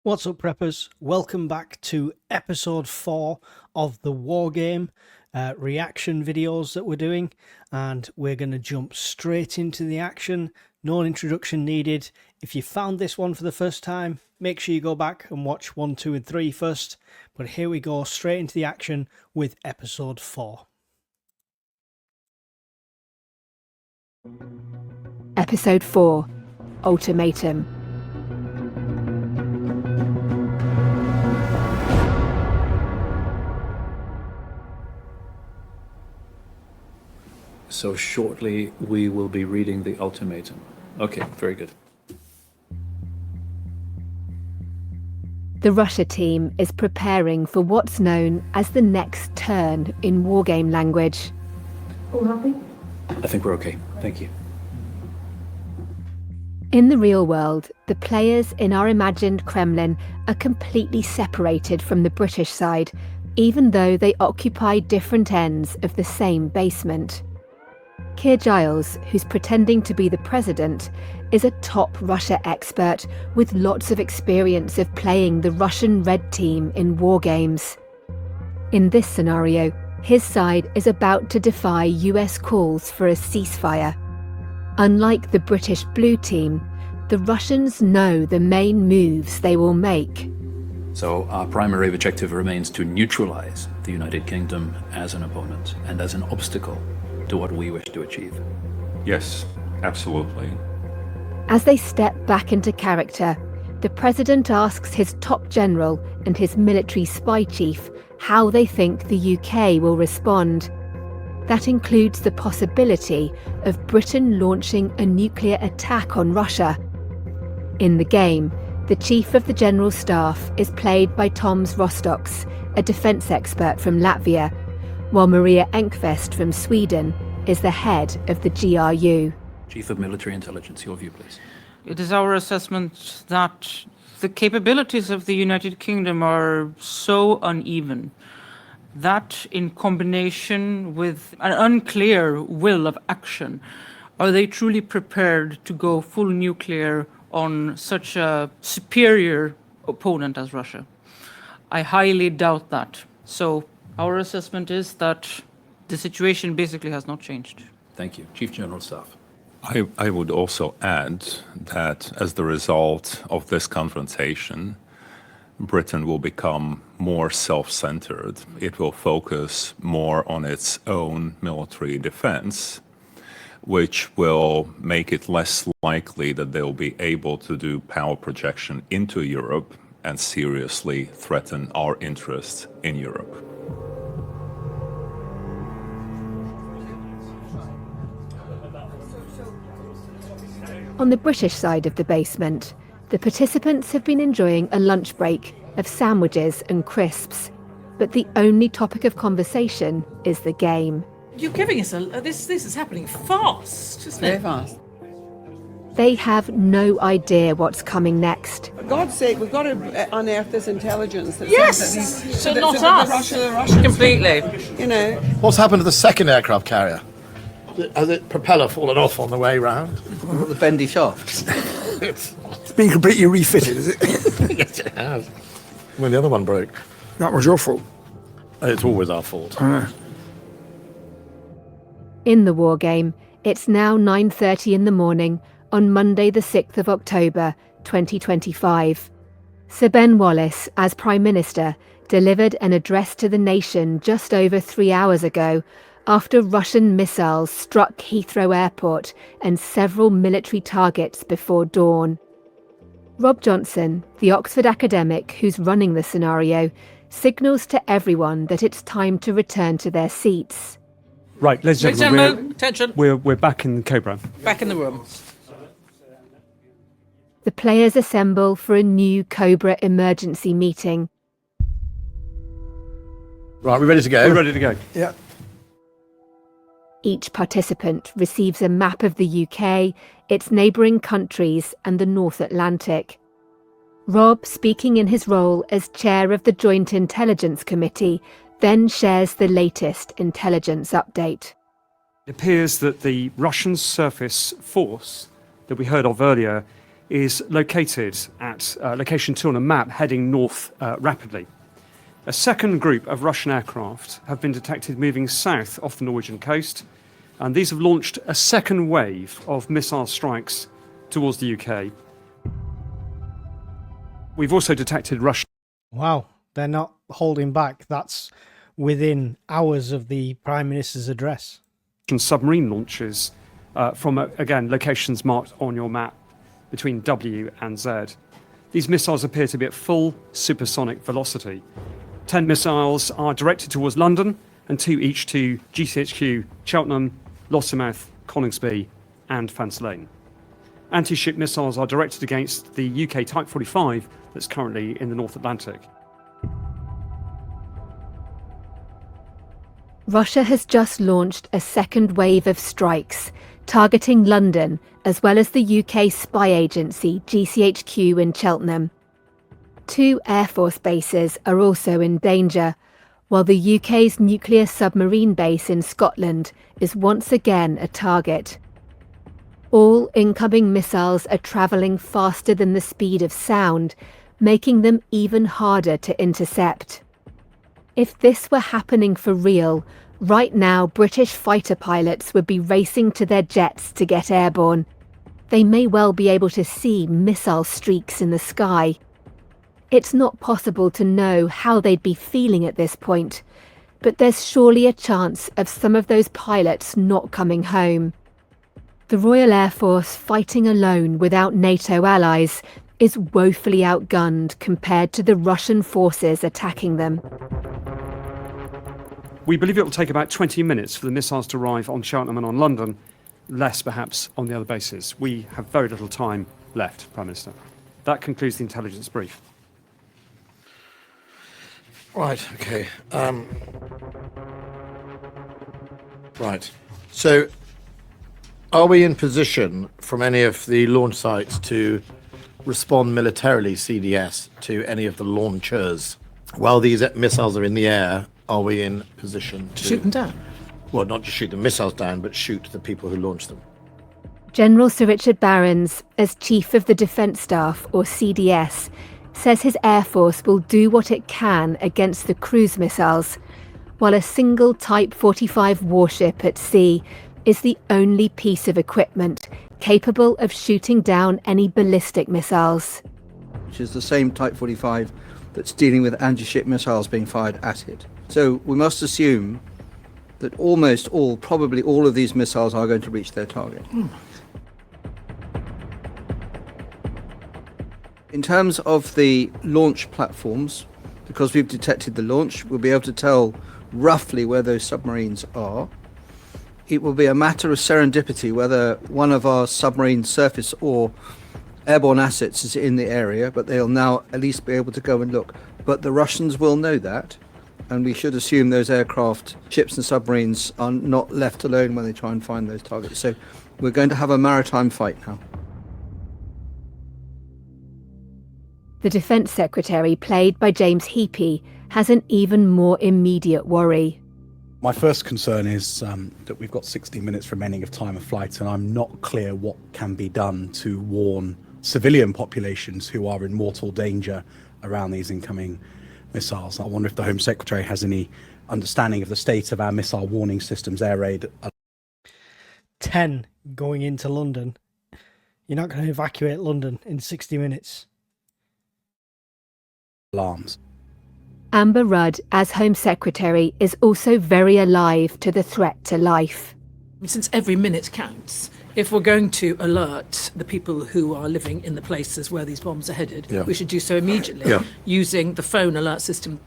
What's up, preppers? Welcome back to episode 4 of the Wargame reaction videos that we're doing, and we're going to jump straight into the action. No introduction needed. If you found this one for the first time, make sure you go back and watch 1, 2 and 3 first. But here we go, straight into the action with episode 4. Episode 4, Ultimatum. So shortly we will be reading the ultimatum. Okay, very good. The Russia team is preparing for what's known as the next turn in Wargame language. All happy? I think we're okay. Thank you. In the real world, the players in our imagined Kremlin are completely separated from the British side, even though they occupy different ends of the same basement. Keir Giles, who's pretending to be the president, is a top Russia expert with lots of experience of playing the Russian red team in war games. In this scenario, his side is about to defy US calls for a ceasefire. Unlike the British blue team, the Russians know the main moves they will make. So our primary objective remains to neutralize the United Kingdom as an opponent and as an obstacle to what we wish to achieve. Yes, absolutely. As they step back into character, the president asks his top general and his military spy chief how they think the UK will respond. That includes the possibility of Britain launching a nuclear attack on Russia. In the game, the chief of the general staff is played by Toms Rostoks, a defence expert from Latvia, while Maria Enqvist from Sweden is the head of the GRU. Chief of Military Intelligence, your view, please. It is our assessment that the capabilities of the United Kingdom are so uneven that, in combination with an unclear will of action, are they truly prepared to go full nuclear on such a superior opponent as Russia? I highly doubt that. So our assessment is that the situation basically has not changed. Thank you. Chief General Staff. I would also add that as the result of this confrontation, Britain will become more self-centered. It will focus more on its own military defense, which will make it less likely that they'll be able to do power projection into Europe and seriously threaten our interests in Europe. On the British side of the basement, the participants have been enjoying a lunch break of sandwiches and crisps, but the only topic of conversation is the game. You're giving us this is happening fast, isn't it? Very fast. They have no idea what's coming next. For God's sake, we've got to unearth this intelligence. That Yes! says that these, So that not says us. that the Russians, Completely. you know. What's happened to the second aircraft carrier? Has the propeller fallen off on the way round? The bendy shaft. It's been completely refitted, is it? Yes, it has. When the other one broke. That was your fault. It's always our fault. In the war game, it's now 9:30 in the morning on Monday the 6th of October 2025. Sir Ben Wallace, as Prime Minister, delivered an address to the nation just over 3 hours ago after Russian missiles struck Heathrow Airport and several military targets before dawn. Rob Johnson, the Oxford academic who's running the scenario, signals to everyone that it's time to return to their seats. Right, ladies and Ladies and gentlemen, gentlemen, attention. we're back in Cobra. Back in the room. The players assemble for a new Cobra emergency meeting. Right, we ready to go? We're ready to go. Yeah. Each participant receives a map of the UK, its neighbouring countries and the North Atlantic. Rob, speaking in his role as chair of the Joint Intelligence Committee, then shares the latest intelligence update. It appears that the Russian surface force that we heard of earlier is located at location 2 on a map heading north rapidly. A second group of Russian aircraft have been detected moving south off the Norwegian coast, and these have launched a second wave of missile strikes towards the UK. We've also detected Russian... Wow, they're not holding back. That's within hours of the Prime Minister's address. Submarine launches from, again, locations marked on your map between W and Z. These missiles appear to be at full supersonic velocity. 10 missiles are directed towards London and 2 each to GCHQ, Cheltenham, Lossiemouth, Coningsby and Fansleigh. Anti-ship missiles are directed against the UK Type 45 that's currently in the North Atlantic. Russia has just launched a second wave of strikes, targeting London as well as the UK spy agency GCHQ in Cheltenham. 2 Air Force bases are also in danger, while the UK's nuclear submarine base in Scotland is once again a target. All incoming missiles are travelling faster than the speed of sound, making them even harder to intercept. If this were happening for real, right now British fighter pilots would be racing to their jets to get airborne. They may well be able to see missile streaks in the sky. It's not possible to know how they'd be feeling at this point, but there's surely a chance of some of those pilots not coming home. The Royal Air Force, fighting alone without NATO allies, is woefully outgunned compared to the Russian forces attacking them. We believe it will take about 20 minutes for the missiles to arrive on Cheltenham and on London, less perhaps on the other bases. We have very little time left, Prime Minister. That concludes the intelligence brief. Right, okay. Right. So, are we in position from any of the launch sites to respond militarily, CDS, to any of the launchers? While these missiles are in the air, are we in position to... Shoot them down? Well, not just shoot the missiles down, but shoot the people who launch them. General Sir Richard Barrons, as Chief of the Defence Staff, or CDS, says his Air Force will do what it can against the cruise missiles, while a single Type 45 warship at sea is the only piece of equipment capable of shooting down any ballistic missiles. Which is the same Type 45 that's dealing with anti-ship missiles being fired at it. So we must assume that almost all, probably all of these missiles are going to reach their target. In terms of the launch platforms, because we've detected the launch, we'll be able to tell roughly where those submarines are. It will be a matter of serendipity whether one of our submarine surface or airborne assets is in the area, but they'll now at least be able to go and look. But the Russians will know that, and we should assume those aircraft, ships and submarines are not left alone when they try and find those targets. So we're going to have a maritime fight now. The Defence Secretary, played by James Heapy, has an even more immediate worry. My first concern is that we've got 60 minutes remaining of time of flight, and I'm not clear what can be done to warn civilian populations who are in mortal danger around these incoming missiles. I wonder if the Home Secretary has any understanding of the state of our missile warning systems, air raid. 10 going into London. You're not going to evacuate London in 60 minutes. Alarms. Amber Rudd, as Home Secretary, is also very alive to the threat to life. Since every minute counts, if we're going to alert the people who are living in the places where these bombs are headed, we should do so immediately using the phone alert system.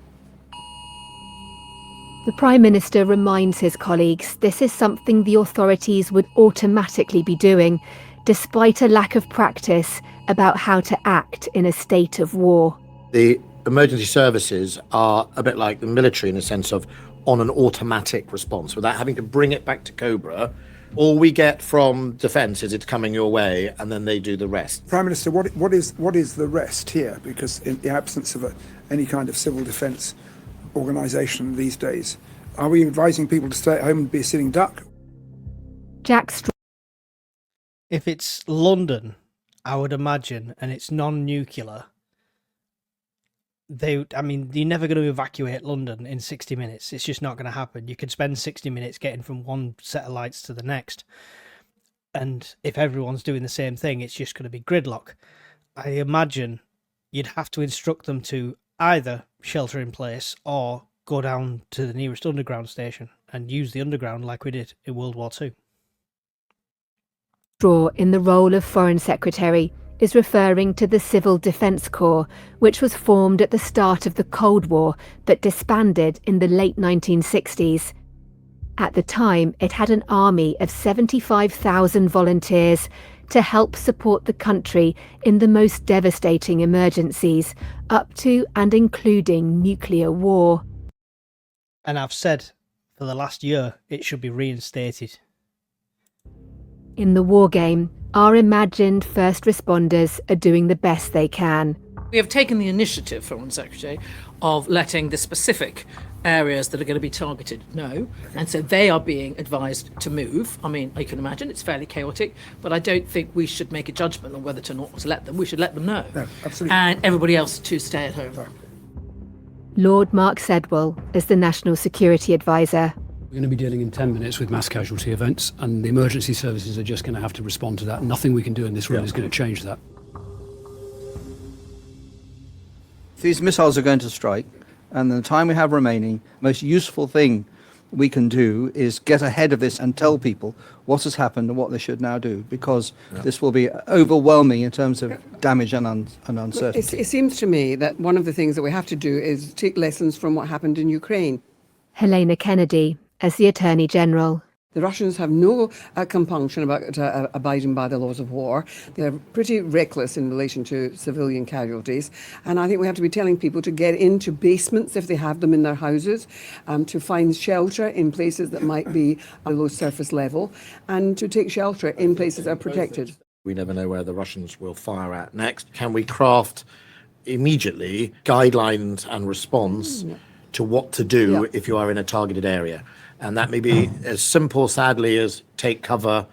The Prime Minister reminds his colleagues this is something the authorities would automatically be doing, despite a lack of practice about how to act in a state of war. The emergency services are a bit like the military in a sense of on an automatic response without having to bring it back to Cobra. All we get from defence is it's coming your way, and then they do the rest. Prime Minister, what is the rest here? Because in the absence of any kind of civil defence organisation these days, are we advising people to stay at home and be a sitting duck? Jack If it's London I would imagine, and it's non-nuclear, you're never going to evacuate London in 60 minutes. It's just not going to happen. You could spend 60 minutes getting from one set of lights to the next. And if everyone's doing the same thing, it's just going to be gridlock. I imagine you'd have to instruct them to either shelter in place or go down to the nearest underground station and use the underground like we did in World War II. Straw in the role of Foreign Secretary is referring to the Civil Defence Corps, which was formed at the start of the Cold War but disbanded in the late 1960s. At the time, it had an army of 75,000 volunteers to help support the country in the most devastating emergencies, up to and including nuclear war. And I've said for the last year it should be reinstated. In the Wargame, our imagined first responders are doing the best they can. We have taken the initiative, Foreign Secretary, of letting the specific areas that are going to be targeted know, and so they are being advised to move. I mean, I can imagine it's fairly chaotic, but I don't think we should make a judgment on whether to not to let them. We should let them know. No, absolutely. And everybody else to stay at home. Lord Mark Sedwell is the National Security Advisor. We're going to be dealing in 10 minutes with mass casualty events, and the emergency services are just going to have to respond to that. Nothing we can do in this room is going to change that. These missiles are going to strike, and the time we have remaining, the most useful thing we can do is get ahead of this and tell people what has happened and what they should now do, because this will be overwhelming in terms of damage and uncertainty. It seems to me that one of the things that we have to do is take lessons from what happened in Ukraine. Helena Kennedy, as the Attorney General. The Russians have no compunction about abiding by the laws of war. They're pretty reckless in relation to civilian casualties. And I think we have to be telling people to get into basements if they have them in their houses, to find shelter in places that might be below surface level, and to take shelter in places that are protected. We never know where the Russians will fire at next. Can we craft immediately guidelines and response to what to do if you are in a targeted area? And that may be as simple, sadly, as take cover.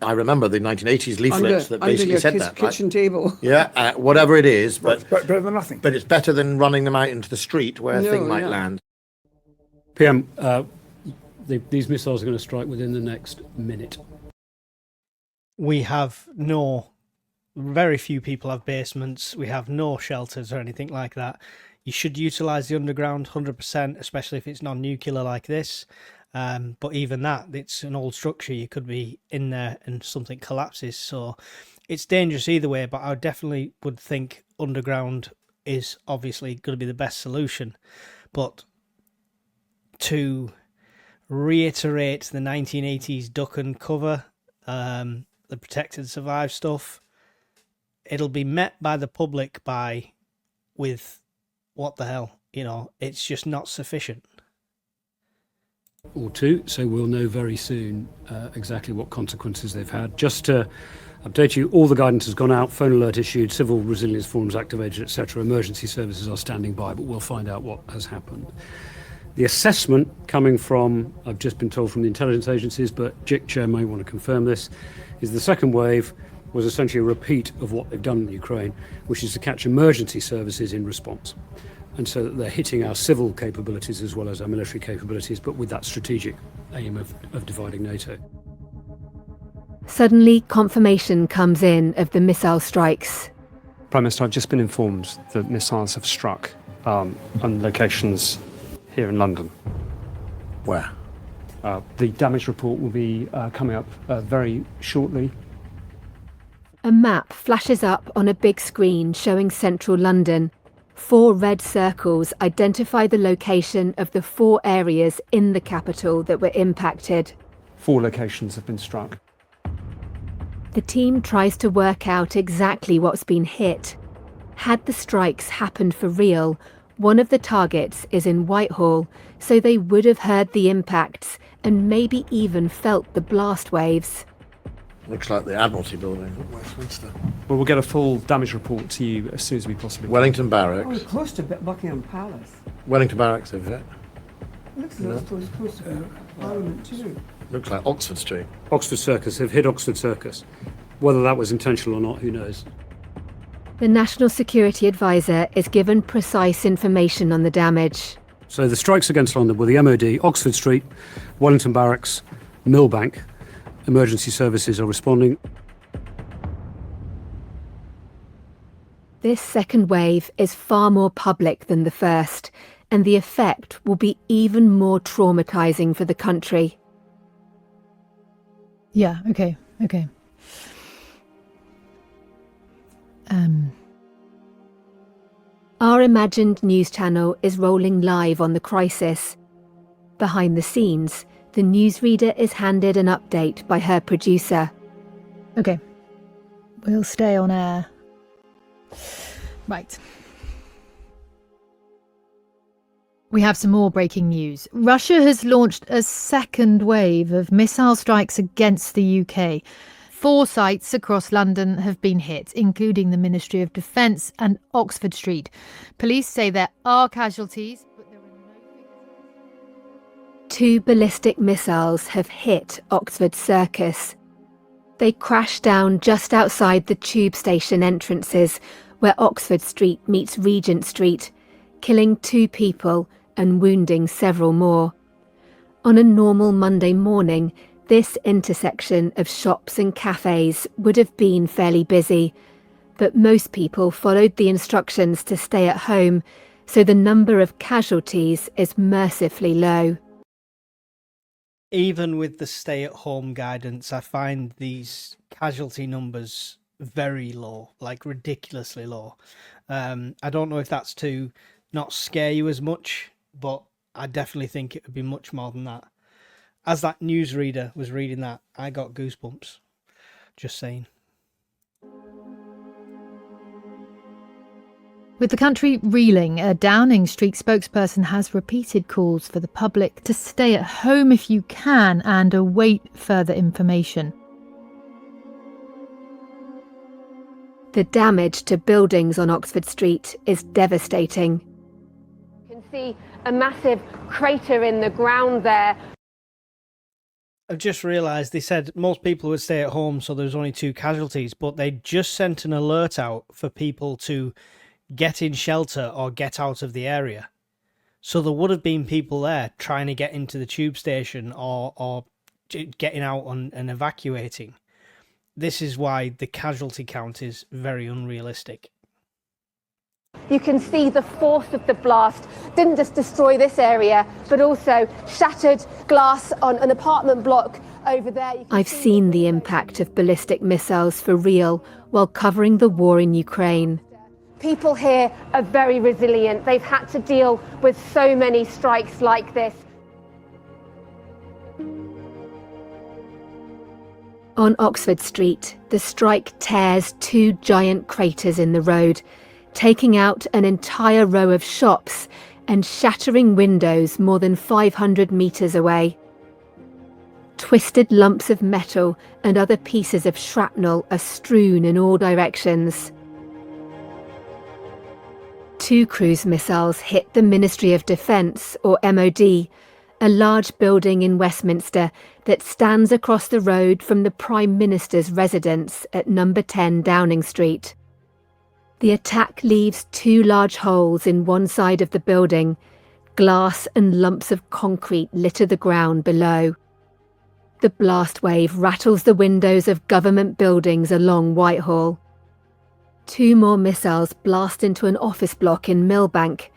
I remember the 1980s leaflets that basically said that. Kitchen table. Yeah, whatever it is. But better than nothing. But it's better than running them out into the street where a thing might land. PM, these missiles are going to strike within the next minute. We have very few people have basements. We have no shelters or anything like that. You should utilise the underground 100%, especially if it's non-nuclear like this. But even that, it's an old structure. You could be in there and something collapses. So it's dangerous either way, but I definitely would think underground is obviously going to be the best solution. But to reiterate the 1980s duck and cover, the protect and survive stuff, it'll be met by the public with what the hell, it's just not sufficient. Or two, so we'll know very soon exactly what consequences they've had. Just to update you, all the guidance has gone out, phone alert issued, civil resilience forums activated, etc. Emergency services are standing by, but we'll find out what has happened. The assessment coming from, I've just been told from the intelligence agencies, but JIC Chair may want to confirm this, is the second wave was essentially a repeat of what they've done in Ukraine, which is to catch emergency services in response. And so that they're hitting our civil capabilities as well as our military capabilities, but with that strategic aim of dividing NATO. Suddenly, confirmation comes in of the missile strikes. Prime Minister, I've just been informed that missiles have struck on locations here in London. Where? The damage report will be coming up very shortly. A map flashes up on a big screen showing central London. 4 red circles identify the location of the 4 areas in the capital that were impacted. 4 locations have been struck. The team tries to work out exactly what's been hit. Had the strikes happened for real, one of the targets is in Whitehall, so they would have heard the impacts and maybe even felt the blast waves. Looks like the Admiralty building, Westminster. Well, we'll get a full damage report to you as soon as we possibly can. Wellington Barracks. Oh, close to Buckingham Palace. Wellington Barracks over there. Looks close to Parliament too. Looks like Oxford Street. Oxford Circus, have hit Oxford Circus. Whether that was intentional or not, who knows? The National Security Advisor is given precise information on the damage. So the strikes against London were the MOD, Oxford Street, Wellington Barracks, Millbank. Emergency services are responding. This second wave is far more public than the first, and the effect will be even more traumatizing for the country. Yeah, okay. Our imagined news channel is rolling live on the crisis. Behind the scenes, the newsreader is handed an update by her producer. Okay. We'll stay on air. Right. We have some more breaking news. Russia has launched a second wave of missile strikes against the UK. 4 sites across London have been hit, including the Ministry of Defence and Oxford Street. Police say there are casualties, but there are no... 2 ballistic missiles have hit Oxford Circus. They crashed down just outside the tube station entrances, where Oxford Street meets Regent Street, killing 2 people and wounding several more. On a normal Monday morning, this intersection of shops and cafes would have been fairly busy, but most people followed the instructions to stay at home, so the number of casualties is mercifully low. Even with the stay-at-home guidance, I find these casualty numbers very low, like ridiculously low. I don't know if that's to not scare you as much, but I definitely think it would be much more than that. As that newsreader was reading that, I got goosebumps. Just saying. With the country reeling, a Downing Street spokesperson has repeated calls for the public to stay at home if you can and await further information. The damage to buildings on Oxford Street is devastating. You can see a massive crater in the ground there. I've just realised they said most people would stay at home, so there's only 2 casualties, but they just sent an alert out for people to get in shelter or get out of the area. So there would have been people there trying to get into the tube station or getting out and evacuating. This is why the casualty count is very unrealistic. You can see the force of the blast didn't just destroy this area, but also shattered glass on an apartment block over there. I've seen the impact of ballistic missiles for real while covering the war in Ukraine. People here are very resilient. They've had to deal with so many strikes like this. On Oxford Street, the strike tears 2 giant craters in the road, taking out an entire row of shops and shattering windows more than 500 metres away. Twisted lumps of metal and other pieces of shrapnel are strewn in all directions. 2 cruise missiles hit the Ministry of Defence, or MOD, a large building in Westminster that stands across the road from the Prime Minister's residence at number 10 Downing Street. The attack leaves 2 large holes in one side of the building. Glass and lumps of concrete litter the ground below. The blast wave rattles the windows of government buildings along Whitehall. 2 more missiles blast into an office block in Millbank.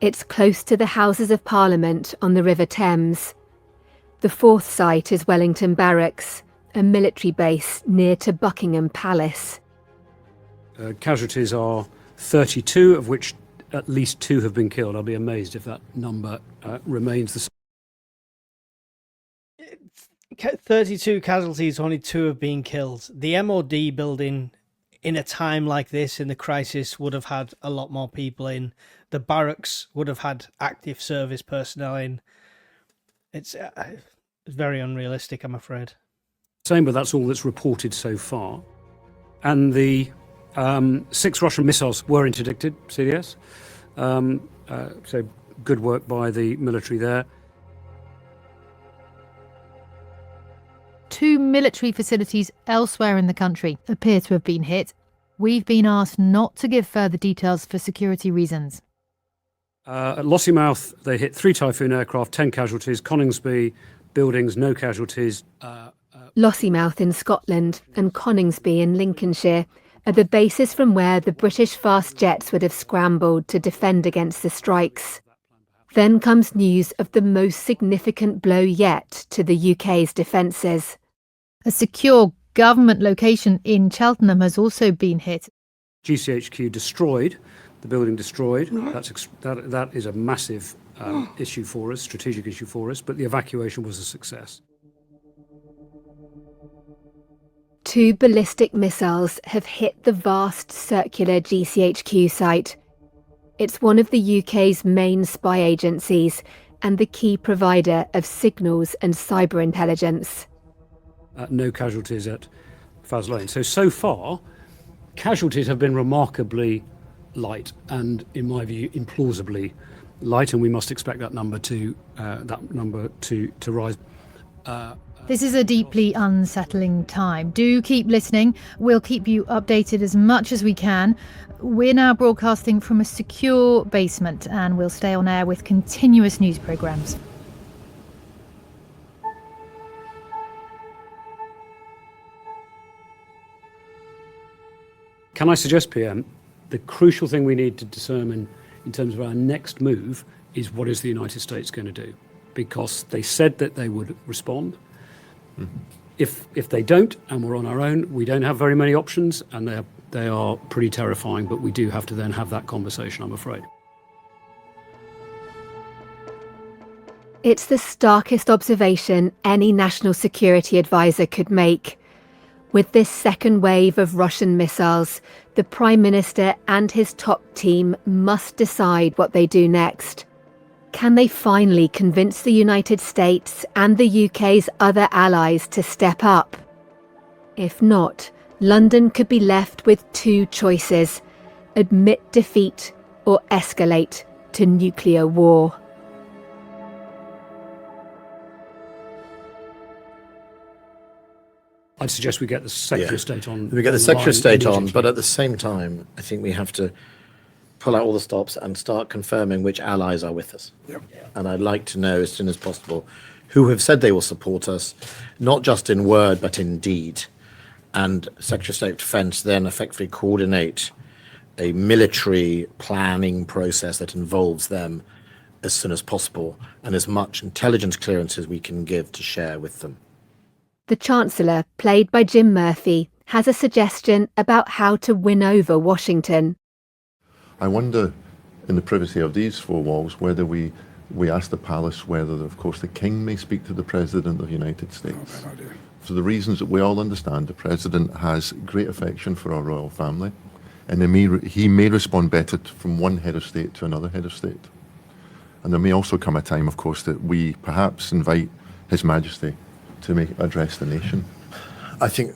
It's close to the Houses of Parliament on the River Thames. The 4th site is Wellington Barracks, a military base near to Buckingham Palace. Casualties are 32, of which at least 2 have been killed. I'll be amazed if that number remains the same. 32 casualties, only 2 have been killed. The MOD building, in a time like this, in the crisis, would have had a lot more people in. The barracks would have had active service personnel in. It's very unrealistic, I'm afraid. Same, but that's all that's reported so far. And the 6 Russian missiles were interdicted, CDS. So good work by the military there. 2 military facilities elsewhere in the country appear to have been hit. We've been asked not to give further details for security reasons. At Lossiemouth, they hit 3 Typhoon aircraft, 10 casualties. Coningsby, buildings, no casualties. Lossiemouth in Scotland and Coningsby in Lincolnshire are the bases from where the British fast jets would have scrambled to defend against the strikes. Then comes news of the most significant blow yet to the UK's defences. A secure government location in Cheltenham has also been hit. GCHQ destroyed, the building destroyed. That is a massive issue for us, strategic issue for us, but the evacuation was a success. 2 ballistic missiles have hit the vast circular GCHQ site. It's one of the UK's main spy agencies and the key provider of signals and cyber intelligence. No casualties at Faz Lane. So far, casualties have been remarkably light and, in my view, implausibly light, and we must expect that number to rise. This is a deeply unsettling time. Do keep listening. We'll keep you updated as much as we can. We're now broadcasting from a secure basement, and we'll stay on air with continuous news programmes. Can I suggest, PM, the crucial thing we need to determine in terms of our next move is what is the United States going to do? Because they said that they would respond. If they don't, and we're on our own, we don't have very many options, and they are pretty terrifying, but we do have to then have that conversation, I'm afraid. It's the starkest observation any national security advisor could make. With this second wave of Russian missiles, the Prime Minister and his top team must decide what they do next. Can they finally convince the United States and the UK's other allies to step up? If not, London could be left with 2 choices: admit defeat or escalate to nuclear war. I'd suggest we get the Secretary of State on. We get the Secretary of State on, but at the same time, I think we have to pull out all the stops and start confirming which allies are with us. Yep. And I'd like to know as soon as possible who have said they will support us, not just in word, but in deed. And Secretary of State of Defence then effectively coordinate a military planning process that involves them as soon as possible, and as much intelligence clearance as we can give to share with them. The Chancellor, played by Jim Murphy, has a suggestion about how to win over Washington. I wonder, in the privacy of these 4 walls, whether we ask the palace whether, of course, the King may speak to the President of the United States. For the reasons that we all understand, the President has great affection for our royal family, and he may respond better from one head of state to another head of state. And there may also come a time, of course, that we perhaps invite His Majesty to address the nation. I think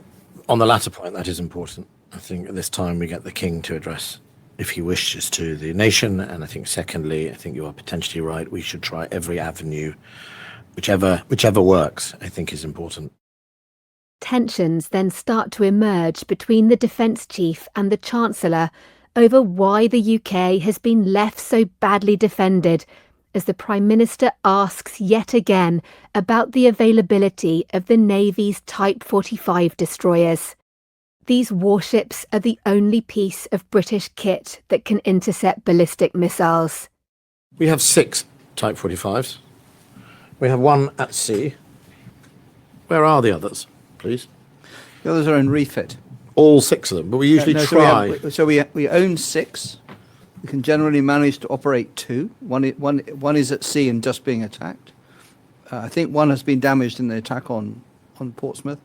on the latter point, that is important. I think at this time we get the King to address, if he wishes to, the nation. And I think secondly, I think you are potentially right. We should try every avenue, whichever works, I think is important. Tensions then start to emerge between the Defence Chief and the Chancellor over why the UK has been left so badly defended, as the Prime Minister asks yet again about the availability of the Navy's Type 45 destroyers. These warships are the only piece of British kit that can intercept ballistic missiles. We have 6 Type 45s. We have 1 at sea. Where are the others, please? The others are in refit. All 6 of them, but we usually try. So we own 6. We can generally manage to operate 2. One is at sea and just being attacked. I think 1 has been damaged in the attack on Portsmouth.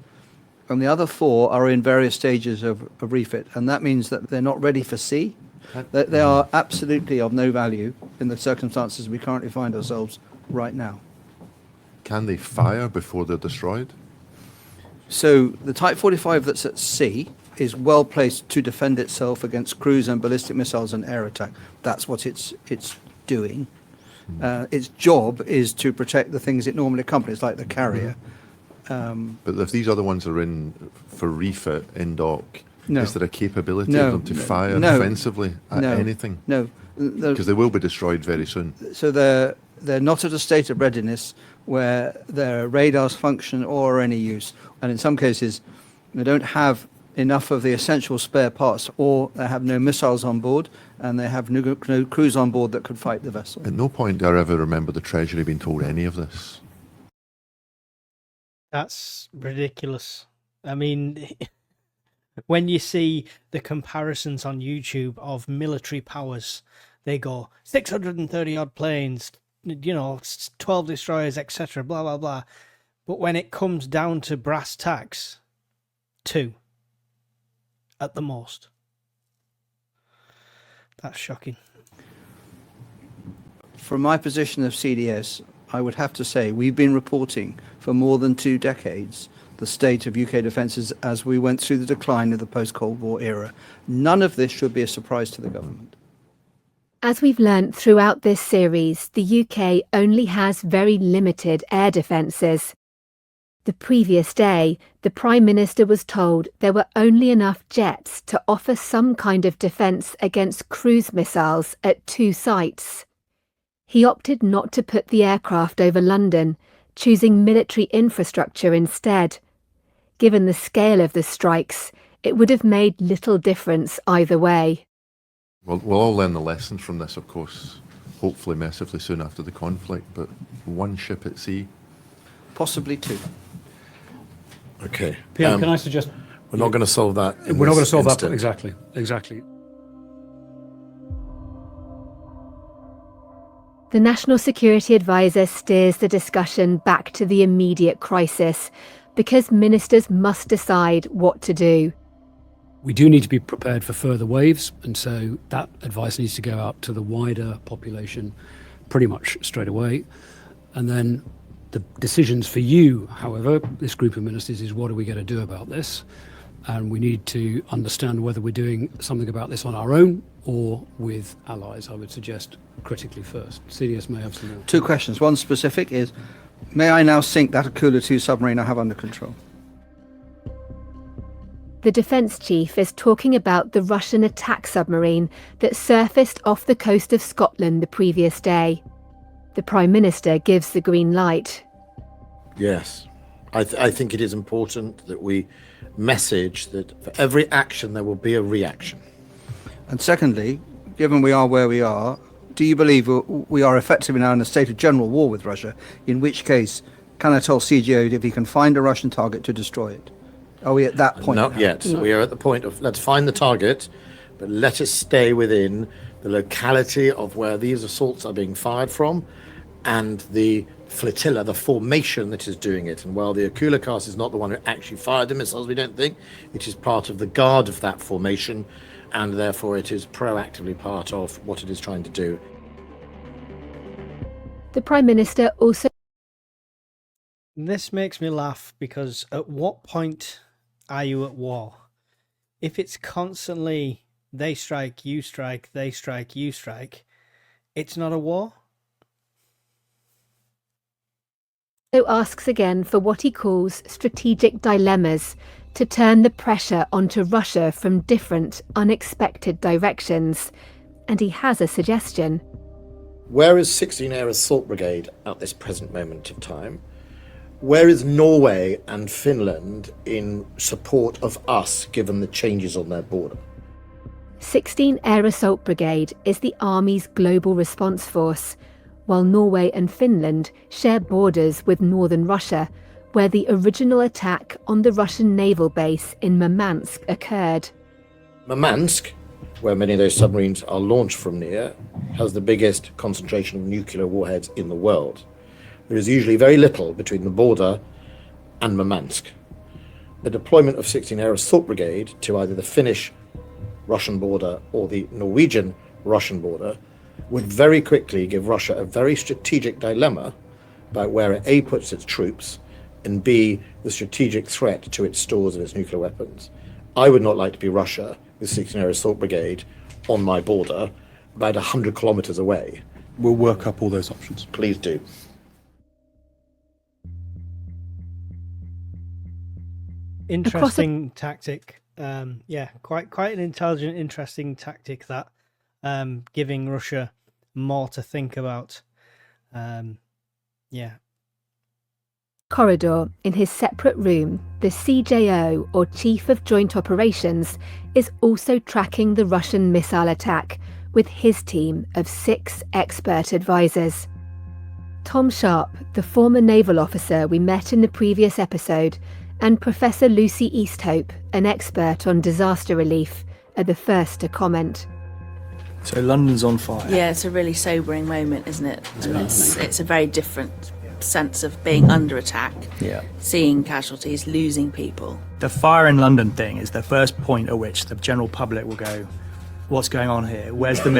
And the other 4 are in various stages of refit. And that means that they're not ready for sea. They are absolutely of no value in the circumstances we currently find ourselves right now. Can they fire before they're destroyed? So the Type 45 that's at sea is well placed to defend itself against cruise and ballistic missiles and air attack. That's what it's doing. Its job is to protect the things it normally accompanies, like the carrier. But if these other ones are in for refit in dock, No. is there a capability No. of them to fire No. offensively at No. anything? No. Because they will be destroyed very soon. So they're not at a state of readiness where their radars function or are any use. And in some cases, they don't have enough of the essential spare parts, or they have no missiles on board, and they have no crews on board that could fight the vessel. At no point do I ever remember the Treasury being told any of this. That's ridiculous. I mean, when you see the comparisons on YouTube of military powers, they go 630 odd planes, 12 destroyers, etc., blah, blah, blah. But when it comes down to brass tacks, 2 at the most. That's shocking. From my position of CDS, I would have to say we've been reporting for more than 2 decades the state of UK defences as we went through the decline of the post-Cold War era. None of this should be a surprise to the government. As we've learnt throughout this series, the UK only has very limited air defences. The previous day, the Prime Minister was told there were only enough jets to offer some kind of defence against cruise missiles at 2 sites. He opted not to put the aircraft over London, choosing military infrastructure instead. Given the scale of the strikes, it would have made little difference either way. We'll all learn the lessons from this, of course, hopefully massively soon after the conflict, but one ship at sea. Possibly 2. Okay. PM, can I suggest... We're not going to solve that. We're not going to solve that. Exactly. The National Security Advisor steers the discussion back to the immediate crisis, because ministers must decide what to do. We do need to be prepared for further waves, and so that advice needs to go out to the wider population pretty much straight away. And then the decisions for you, however, this group of ministers, is what are we going to do about this? And we need to understand whether we're doing something about this on our own or with allies, I would suggest, critically first. CDS may have some more. 2 questions. One specific is, may I now sink that Aquila 2 submarine I have under control? The Defence Chief is talking about the Russian attack submarine that surfaced off the coast of Scotland the previous day. The Prime Minister gives the green light. Yes. I think it is important that we message that for every action there will be a reaction. And secondly, given we are where we are, do you believe we are effectively now in a state of general war with Russia, in which case, can I tell CGO if he can find a Russian target to destroy it? Are we at that point? Not yet. No. We are at the point of let's find the target, but let us stay within the locality of where these assaults are being fired from and the flotilla, the formation that is doing it. And while the Aquila class is not the one who actually fired the missiles, we don't think, it is part of the guard of that formation, and therefore it is proactively part of what it is trying to do. The Prime Minister also... This makes me laugh because at what point are you at war? If it's constantly they strike, you strike, they strike, you strike, it's not a war. Asks again for what he calls strategic dilemmas to turn the pressure onto Russia from different, unexpected directions. And he has a suggestion. Where is 16 Air Assault Brigade at this present moment of time? Where is Norway and Finland in support of us, given the changes on their border? 16 Air Assault Brigade is the Army's global response force, while Norway and Finland share borders with northern Russia, where the original attack on the Russian naval base in Murmansk occurred. Murmansk, where many of those submarines are launched from near, has the biggest concentration of nuclear warheads in the world. There is usually very little between the border and Murmansk. The deployment of 16 Air Assault Brigade to either the Finnish-Russian border or the Norwegian-Russian border would very quickly give Russia a very strategic dilemma about where it A, puts its troops, and B, the strategic threat to its stores of its nuclear weapons. I would not like to be Russia with 16 Air Assault Brigade on my border about 100 kilometers away. We'll work up all those options. Please do. interesting tactic. Yeah, quite an intelligent, interesting tactic, that giving Russia more to think about. Yeah. Corridor, in his separate room, the CJO, or Chief of Joint Operations, is also tracking the Russian missile attack with his team of 6 expert advisors. Tom Sharp, the former naval officer we met in the previous episode, and Professor Lucy Easthope, an expert on disaster relief, are the first to comment. So London's on fire. Yeah, it's a really sobering moment, isn't it? And it's a very different sense of being under attack, seeing casualties, losing people. The fire in London thing is the first point at which the general public will go, what's going on here? Where's the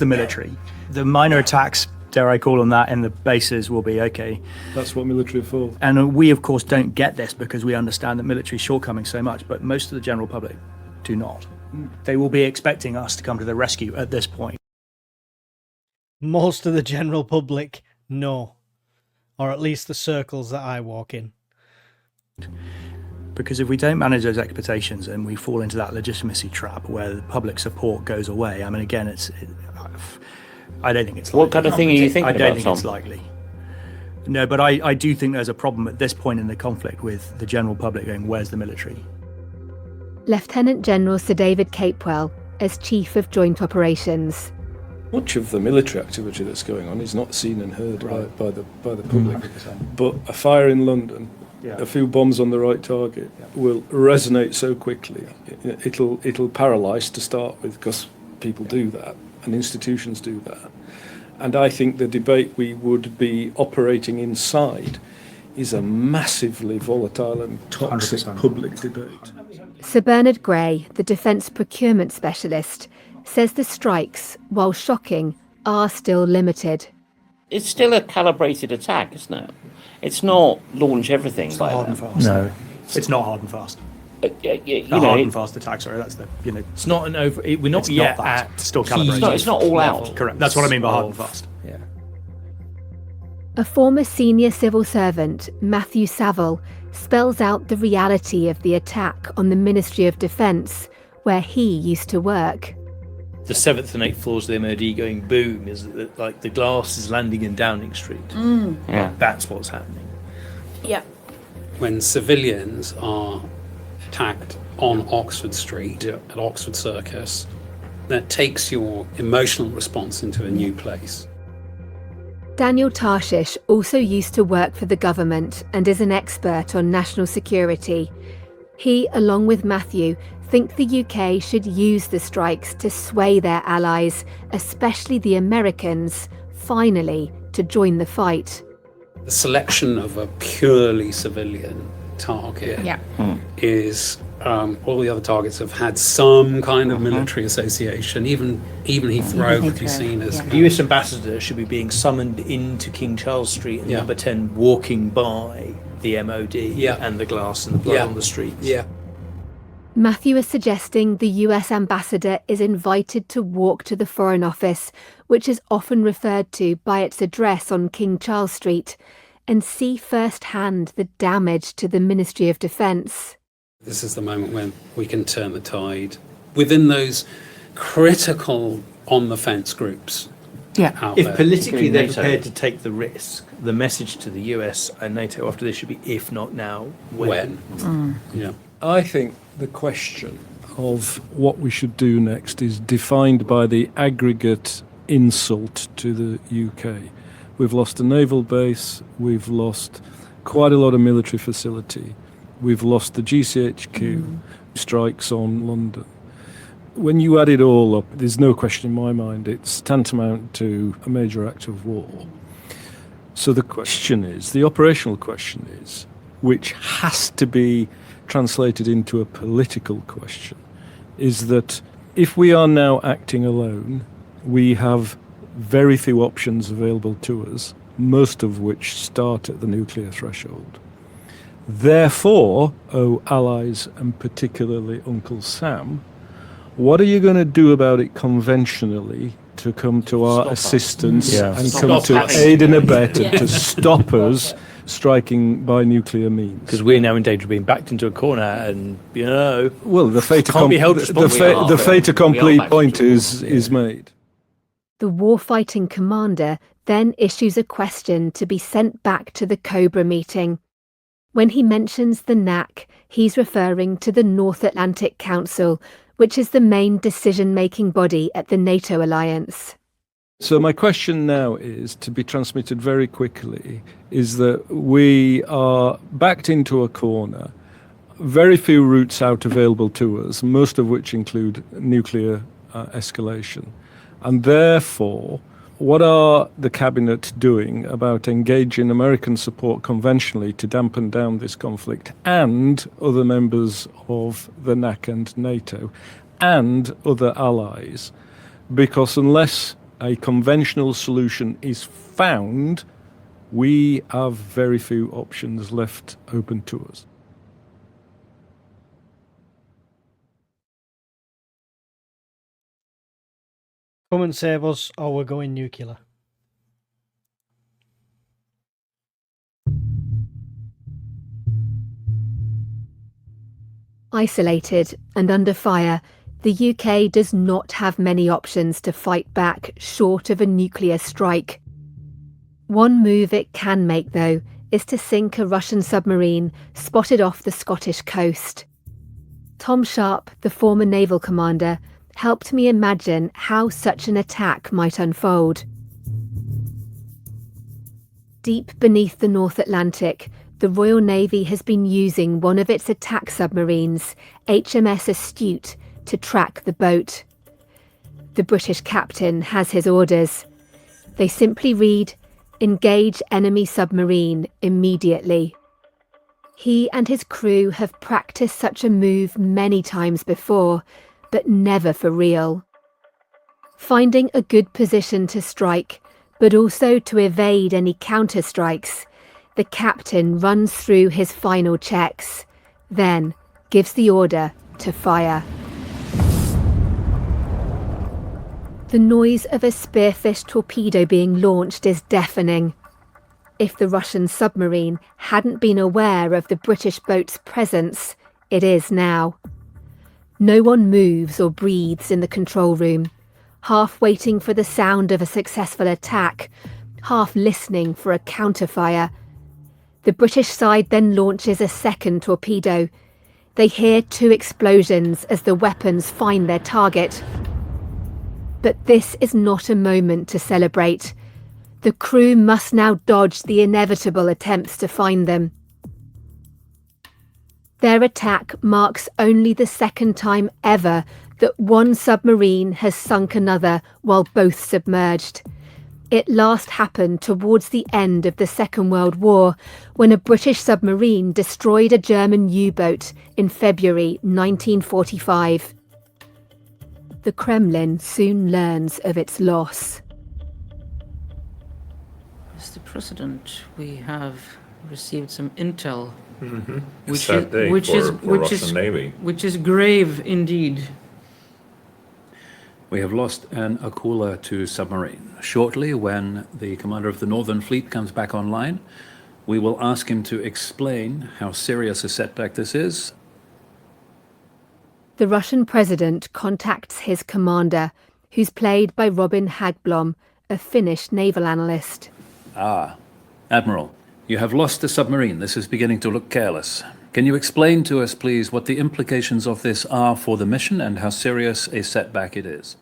military? The minor attacks, dare I call them that, in the bases will be okay. That's what military are for. And we, of course, don't get this because we understand that military is shortcoming so much, but most of the general public do not. They will be expecting us to come to the rescue at this point. Most of the general public, no. Or at least the circles that I walk in. Because if we don't manage those expectations and we fall into that legitimacy trap where the public support goes away, I mean, again, I don't think it's likely. What kind of thing are you thinking I don't about, think Tom? it's likely. No, but I do think there's a problem at this point in the conflict with the general public going, where's the military? Lieutenant General Sir David Capewell, as Chief of Joint Operations. Much of the military activity that's going on is not seen and heard by the public. But a fire in London, a few bombs on the right target, will resonate so quickly. It'll paralyse to start with, because people do that and institutions do that. And I think the debate we would be operating inside is a massively volatile and toxic 100%. Public debate. Sir Bernard Gray, the defence procurement specialist, says the strikes, while shocking, are still limited. It's still a calibrated attack, isn't it? It's not launch everything. It's not hard and fast. No. It's not hard and fast. Hard and fast attack, sorry, that's the, It's not an over... We're not yet at... Still calibrated. It's not all out. Correct, that's what I mean by hard and fast. Yeah. A former senior civil servant, Matthew Saville, spells out the reality of the attack on the Ministry of Defence, where he used to work. The 7th and 8th floors of the MOD going boom is that, like, the glass is landing in Downing Street. Yeah. That's what's happening. Yeah. When civilians are attacked on Oxford Street at Oxford Circus, that takes your emotional response into a new place. Daniel Tarshish also used to work for the government and is an expert on national security. He, along with Matthew, think the UK should use the strikes to sway their allies, especially the Americans, finally to join the fight. The selection of a purely civilian target is all the other targets have had some kind of military association. Even Heathrow could be seen as... The US ambassador should be being summoned into King Charles Street and number 10 walking by the MOD and the glass and the blood on the streets. Yeah. Matthew is suggesting the US ambassador is invited to walk to the Foreign Office, which is often referred to by its address on King Charles Street, and see firsthand the damage to the Ministry of Defence. This is the moment when we can turn the tide within those critical on-the-fence groups. Out If there. politically they're prepared to take the risk, the message to the US and NATO after this should be, if not now, when? Yeah. I think the question of what we should do next is defined by the aggregate insult to the UK. We've lost a naval base, we've lost quite a lot of military facility, we've lost the GCHQ, strikes on London. When you add it all up, there's no question in my mind, it's tantamount to a major act of war. So the question is, the operational question is, which has to be translated into a political question, is that if we are now acting alone, we have very few options available to us, most of which start at the nuclear threshold. Therefore, oh allies, and particularly Uncle Sam, what are you going to do about it conventionally to come to our assistance and come to aid and abet and to stop us striking by nuclear means. Because we're now in danger of being backed into a corner, and well, the fait can't be held responsible. the fait accompli point is made. The warfighting commander then issues a question to be sent back to the Cobra meeting. When he mentions the NAC, he's referring to the North Atlantic Council, which is the main decision-making body at the NATO alliance. So my question now is, to be transmitted very quickly, is that we are backed into a corner, very few routes out available to us, most of which include nuclear escalation. And therefore, what are the cabinet doing about engaging American support conventionally to dampen down this conflict, and other members of the NAC and NATO and other allies? Because unless a conventional solution is found, we have very few options left open to us. Come and save us, or we're going nuclear. Isolated and under fire, the UK does not have many options to fight back short of a nuclear strike. One move it can make, though, is to sink a Russian submarine spotted off the Scottish coast. Tom Sharp, the former naval commander, helped me imagine how such an attack might unfold. Deep beneath the North Atlantic, the Royal Navy has been using one of its attack submarines, HMS Astute, to track the boat. The British captain has his orders. They simply read, "Engage enemy submarine immediately." He and his crew have practiced such a move many times before, but never for real. Finding a good position to strike, but also to evade any counter-strikes, the captain runs through his final checks, then gives the order to fire. The noise of a spearfish torpedo being launched is deafening. If the Russian submarine hadn't been aware of the British boat's presence, it is now. No one moves or breathes in the control room, half waiting for the sound of a successful attack, half listening for a counterfire. The British side then launches a second torpedo. They hear 2 explosions as the weapons find their target. But this is not a moment to celebrate. The crew must now dodge the inevitable attempts to find them. Their attack marks only the second time ever that one submarine has sunk another while both submerged. It last happened towards the end of the Second World War, when a British submarine destroyed a German U-boat in February 1945. The Kremlin soon learns of its loss. Mr. President, we have received some intel. It's that day for Russian Navy. Which is grave indeed. We have lost an Akula to submarine. Shortly, when the commander of the Northern Fleet comes back online, we will ask him to explain how serious a setback this is. The Russian president contacts his commander, who's played by Robin Hagblom, a Finnish naval analyst. Admiral, you have lost a submarine. This is beginning to look careless. Can you explain to us, please, what the implications of this are for the mission and how serious a setback it is?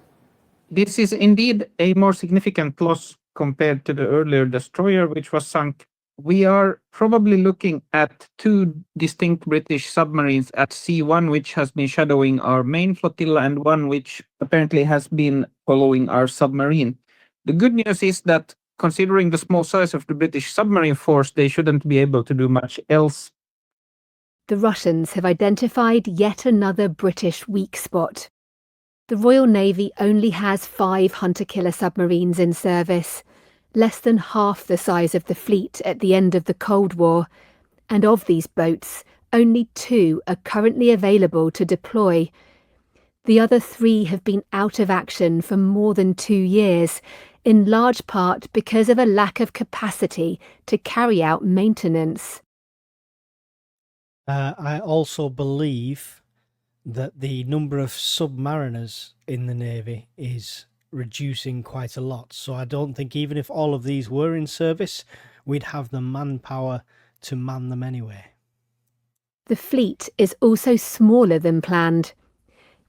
This is indeed a more significant loss compared to the earlier destroyer, which was sunk. We are probably looking at 2 distinct British submarines at sea, one which has been shadowing our main flotilla and one which apparently has been following our submarine. The good news is that, considering the small size of the British submarine force, they shouldn't be able to do much else. The Russians have identified yet another British weak spot. The Royal Navy only has 5 hunter-killer submarines in service, less than half the size of the fleet at the end of the Cold War, and of these boats, only 2 are currently available to deploy. The other 3 have been out of action for more than 2 years, in large part because of a lack of capacity to carry out maintenance. I also believe that the number of submariners in the Navy is reducing quite a lot. So I don't think even if all of these were in service, we'd have the manpower to man them anyway. The fleet is also smaller than planned.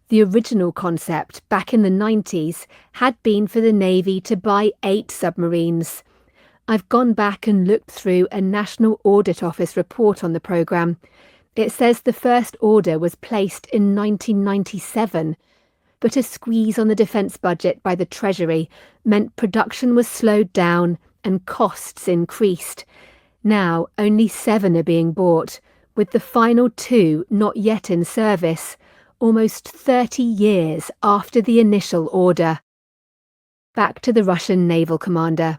The original concept back in the 90s had been for the Navy to buy 8 submarines. I've gone back and looked through a National Audit Office report on the programme. It says the first order was placed in 1997, but a squeeze on the defence budget by the Treasury meant production was slowed down and costs increased. Now only 7 are being bought, with the final 2 not yet in service, almost 30 years after the initial order. Back to the Russian naval commander.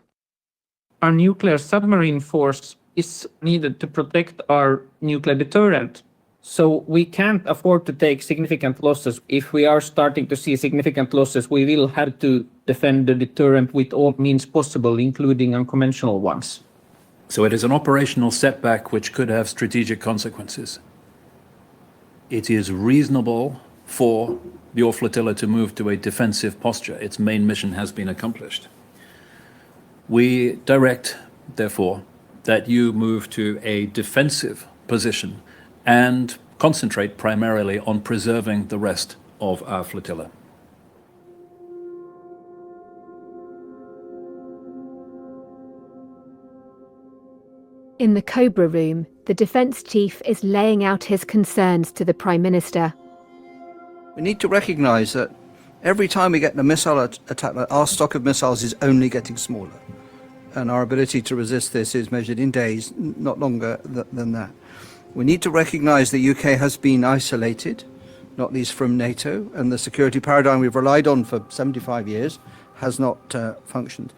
Our nuclear submarine force is needed to protect our nuclear deterrent. So we can't afford to take significant losses. If we are starting to see significant losses, we will have to defend the deterrent with all means possible, including unconventional ones. So it is an operational setback which could have strategic consequences. It is reasonable for your flotilla to move to a defensive posture. Its main mission has been accomplished. We direct, therefore, that you move to a defensive position and concentrate primarily on preserving the rest of our flotilla. In the Cobra room, the defence chief is laying out his concerns to the Prime Minister. We need to recognise that every time we get a missile attack, our stock of missiles is only getting smaller. And our ability to resist this is measured in days, not longer than that. We need to recognise the UK has been isolated, not least from NATO, and the security paradigm we've relied on for 75 years has not functioned.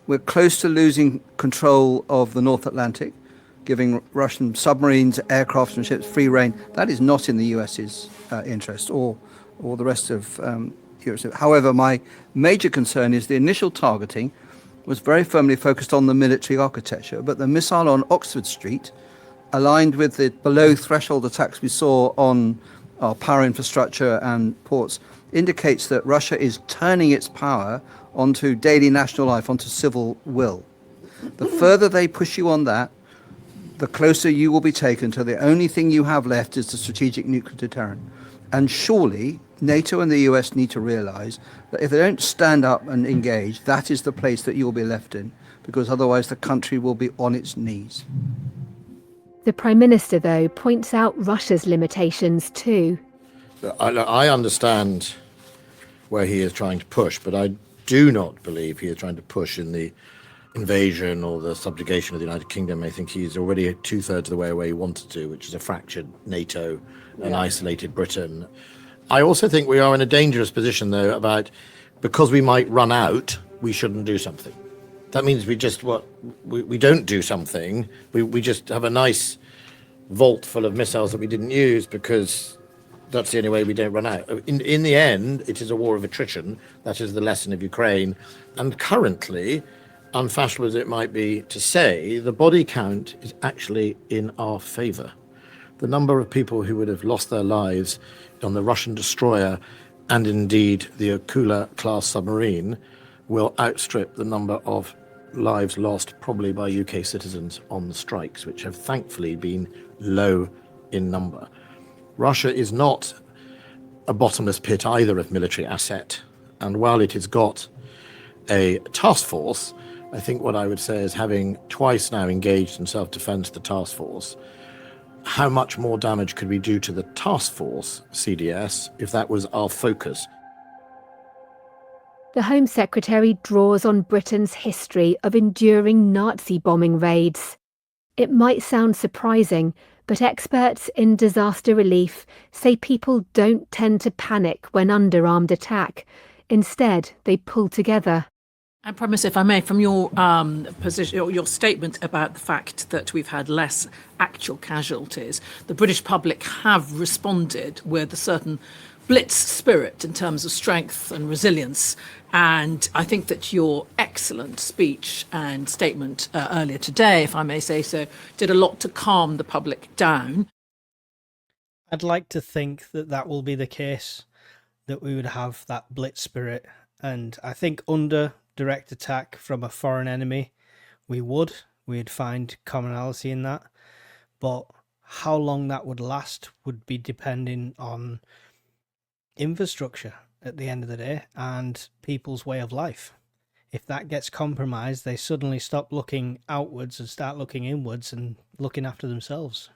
We're close to losing control of the North Atlantic, giving Russian submarines, aircraft and ships free rein. That is not in the US's interest or the rest of Europe. However, my major concern is the initial targeting was very firmly focused on the military architecture, but the missile on Oxford Street, aligned with the below-threshold attacks we saw on our power infrastructure and ports, indicates that Russia is turning its power onto daily national life, onto civil will. The further they push you on that, the closer you will be taken to the only thing you have left is the strategic nuclear deterrent. And surely NATO and the US need to realise that if they don't stand up and engage, that is the place that you'll be left in, because otherwise the country will be on its knees. The Prime Minister, though, points out Russia's limitations too. I understand where he is trying to push, but I do not believe he is trying to push in the invasion or the subjugation of the United Kingdom. I think he's already 2/3 of the way where he wanted to, which is a fractured NATO, an isolated Britain. I also think we are in a dangerous position, though, about because we might run out, we shouldn't do something. That means we just we don't do something. We just have a nice vault full of missiles that we didn't use because that's the only way we don't run out. In the end, it is a war of attrition. That is the lesson of Ukraine. And currently, unfashionable as it might be to say, the body count is actually in our favour. The number of people who would have lost their lives on the Russian destroyer and indeed the Akula-class submarine will outstrip the number of lives lost probably by UK citizens on the strikes, which have thankfully been low in number. Russia is not a bottomless pit either of military asset, and while it has got a task force, I think what I would say is, having twice now engaged in self-defense the task force, how much more damage could we do to the task force, CDS, if that was our focus? The Home Secretary draws on Britain's history of enduring Nazi bombing raids. It might sound surprising, but experts in disaster relief say people don't tend to panic when under armed attack. Instead, they pull together. And Prime Minister, if I may, from your position, or your statement about the fact that we've had less actual casualties, the British public have responded with a certain blitz spirit in terms of strength and resilience. And I think that your excellent speech and statement earlier today, if I may say so, did a lot to calm the public down. I'd like to think that that will be the case, that we would have that blitz spirit. And I think under direct attack from a foreign enemy, we'd find commonality in that. But how long that would last would be depending on infrastructure at the end of the day and people's way of life. If that gets compromised, they suddenly stop looking outwards and start looking inwards and looking after themselves.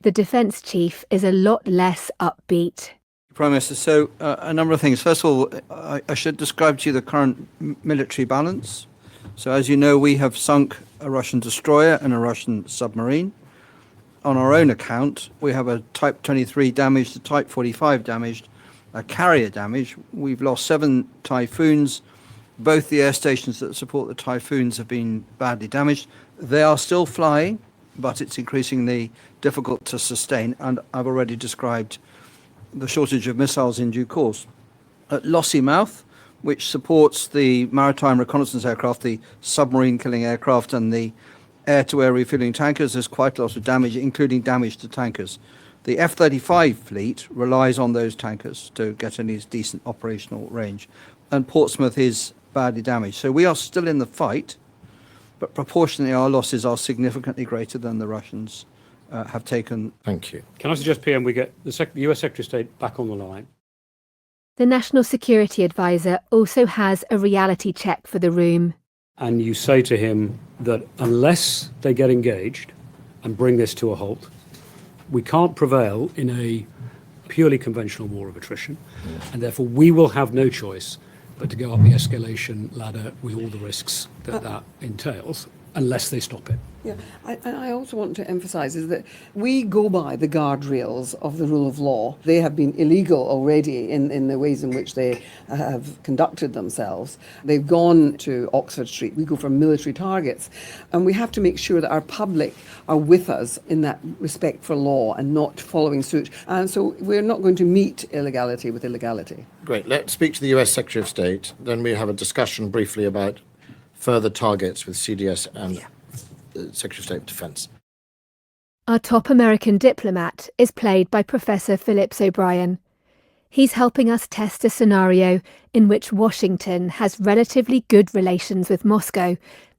The defence chief is a lot less upbeat. Prime Minister, so a number of things. First of all, I should describe to you the current military balance. So as you know, we have sunk a Russian destroyer and a Russian submarine. On our own account, we have a Type 23 damaged, a Type 45 damaged, a carrier damaged. We've lost 7 Typhoons. Both the air stations that support the Typhoons have been badly damaged. They are still flying, but it's increasingly difficult to sustain. And I've already described the shortage of missiles in due course. At Lossiemouth, which supports the maritime reconnaissance aircraft, the submarine killing aircraft and the air-to-air refueling tankers, there's quite a lot of damage, including damage to tankers. The F-35 fleet relies on those tankers to get any decent operational range. And Portsmouth is badly damaged. So we are still in the fight, but proportionally our losses are significantly greater than the Russians have taken. Thank you. Can I suggest, PM, we get the US Secretary of State back on the line? The National Security Advisor also has a reality check for the room. And you say to him that unless they get engaged and bring this to a halt, we can't prevail in a purely conventional war of attrition, and therefore we will have no choice but to go up the escalation ladder with all the risks that that entails, unless they stop it. Yeah, I also want to emphasise is that we go by the guardrails of the rule of law. They have been illegal already in the ways in which they have conducted themselves. They've gone to Oxford Street. We go for military targets. And we have to make sure that our public are with us in that respect for law and not following suit. And so we're not going to meet illegality with illegality. Great. Let's speak to the US Secretary of State. Then we have a discussion briefly about further targets with CDS and the Secretary of State of Defence. Our top American diplomat is played by Professor Phillips O'Brien. He's helping us test a scenario in which Washington has relatively good relations with Moscow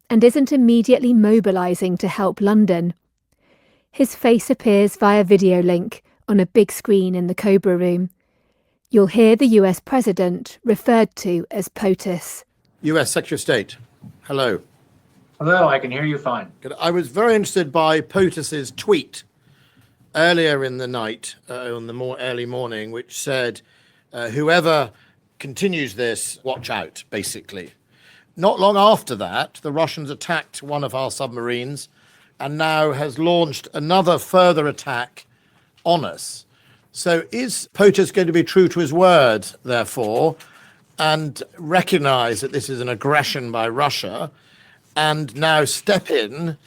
and isn't immediately mobilising to help London. His face appears via video link on a big screen in the Cobra room. You'll hear the US President referred to as POTUS. US Secretary of State, hello. Hello, I can hear you fine. Good. I was very interested by POTUS's tweet earlier in the night, on the more early morning, which said, whoever continues this, watch out, basically. Not long after that, the Russians attacked one of our submarines and now has launched another further attack on us. So is POTUS going to be true to his word, therefore, and recognise that this is an aggression by Russia, and now step in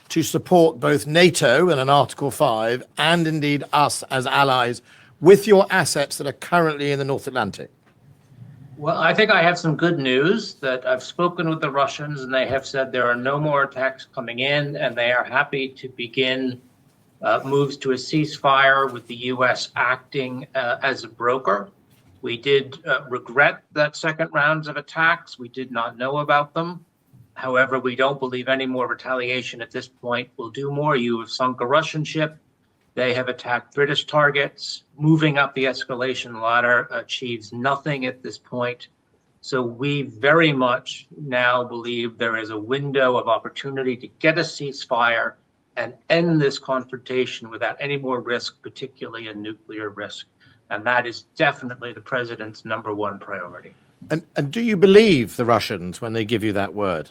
to support both NATO in an Article 5 and indeed us as allies with your assets that are currently in the North Atlantic? Well, I think I have some good news that I've spoken with the Russians and they have said there are no more attacks coming in and they are happy to begin moves to a ceasefire with the U.S. acting as a broker. We did regret that second rounds of attacks. We did not know about them. However, we don't believe any more retaliation at this point will do more. You have sunk a Russian ship. They have attacked British targets. Moving up the escalation ladder achieves nothing at this point. So we very much now believe there is a window of opportunity to get a ceasefire and end this confrontation without any more risk, particularly a nuclear risk. And that is definitely the president's number one priority. And do you believe the Russians when they give you that word?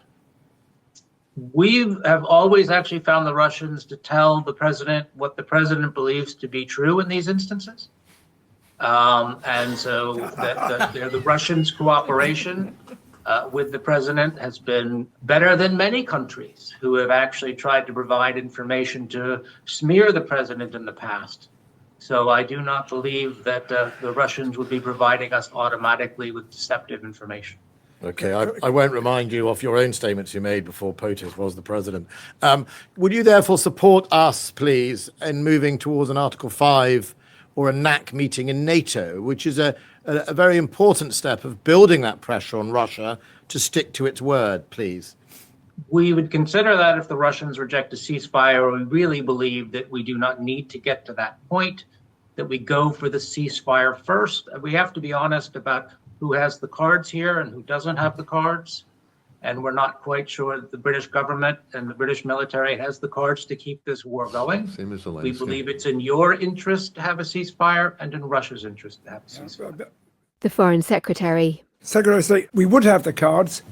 We have always actually found the Russians to tell the president what the president believes to be true in these instances. And so the Russians' cooperation with the president has been better than many countries who have actually tried to provide information to smear the president in the past. So I do not believe that the Russians would be providing us automatically with deceptive information. Okay, I won't remind you of your own statements you made before POTUS was the president. Would you therefore support us, please, in moving towards an Article 5 or a NAC meeting in NATO, which is a very important step of building that pressure on Russia to stick to its word, please? We would consider that if the Russians reject a ceasefire. We really believe that we do not need to get to that point, that we go for the ceasefire first. We have to be honest about who has the cards here and who doesn't have the cards. And we're not quite sure that the British government and the British military has the cards to keep this war going. Same as Zelensky. We believe it's in your interest to have a ceasefire and in Russia's interest to have a ceasefire. The Foreign Secretary. Secretary of State, we would have the cards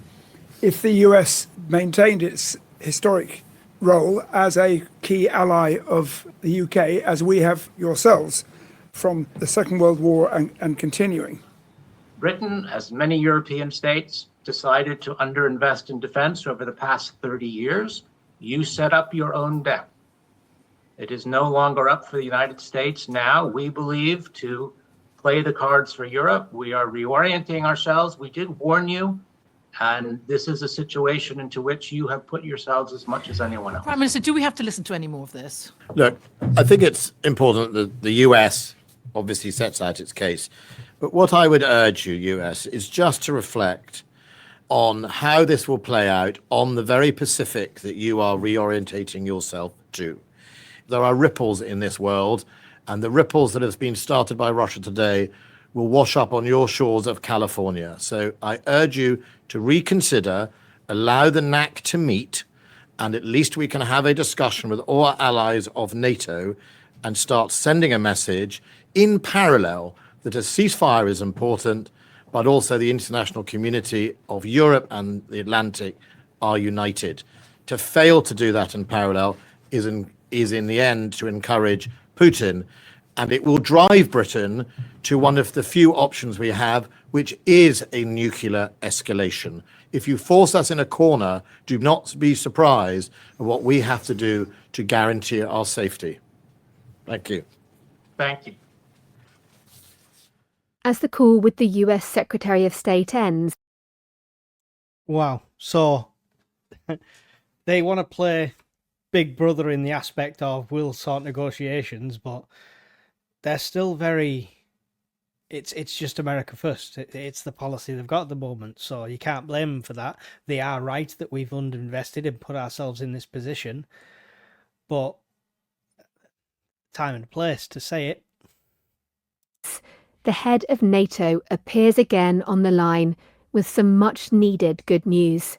if the US maintained its historic role as a key ally of the UK, as we have yourselves from the Second World War and continuing. Britain, as many European states, decided to underinvest in defense over the past 30 years. You set up your own debt. It is no longer up for the United States now, we believe, to play the cards for Europe. We are reorienting ourselves. We did warn you, and this is a situation into which you have put yourselves as much as anyone else. Prime Minister, do we have to listen to any more of this? Look, I think it's important that the US obviously sets out its case. But what I would urge you, US, is just to reflect on how this will play out on the very Pacific that you are reorientating yourself to. There are ripples in this world, and the ripples that have been started by Russia today will wash up on your shores of California. So I urge you to reconsider, allow the NAC to meet, and at least we can have a discussion with all our allies of NATO and start sending a message in parallel that a ceasefire is important, but also the international community of Europe and the Atlantic are united. To fail to do that in parallel is in the end to encourage Putin, and it will drive Britain to one of the few options we have, which is a nuclear escalation. If you force us in a corner, do not be surprised at what we have to do to guarantee our safety. Thank you. Thank you. As the call with the US Secretary of State ends. Wow. So they want to play Big Brother in the aspect of we'll sort negotiations, but they're still very... It's just America first. It's the policy they've got at the moment, so you can't blame them for that. They are right that we've underinvested and put ourselves in this position, but time and place to say it. The head of NATO appears again on the line with some much needed good news.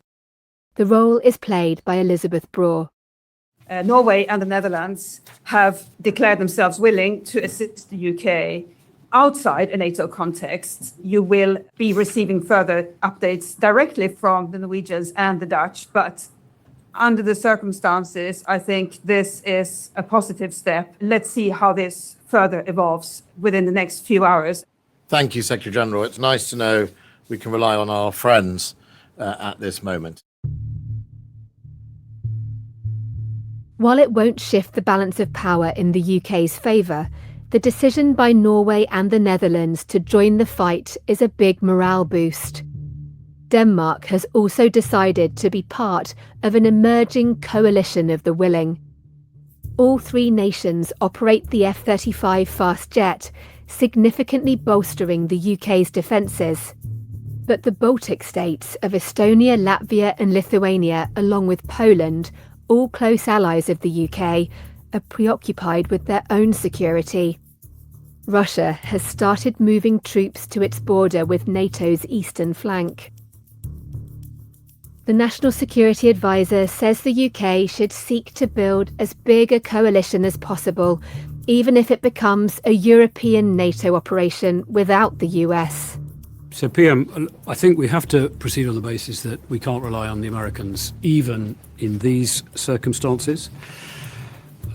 The role is played by Elizabeth Braw. Norway and the Netherlands have declared themselves willing to assist the UK. Outside a NATO context, you will be receiving further updates directly from the Norwegians and the Dutch, but under the circumstances, I think this is a positive step. Let's see how this further evolves within the next few hours. Thank you, Secretary General. It's nice to know we can rely on our friends at this moment. While it won't shift the balance of power in the UK's favour, the decision by Norway and the Netherlands to join the fight is a big morale boost. Denmark has also decided to be part of an emerging coalition of the willing. All three nations operate the F-35 fast jet, significantly bolstering the UK's defences. But the Baltic states of Estonia, Latvia and Lithuania, along with Poland, all close allies of the UK, are preoccupied with their own security. Russia has started moving troops to its border with NATO's eastern flank. The National Security Advisor says the UK should seek to build as big a coalition as possible, even if it becomes a European NATO operation without the US. So, PM, I think we have to proceed on the basis that we can't rely on the Americans, even in these circumstances.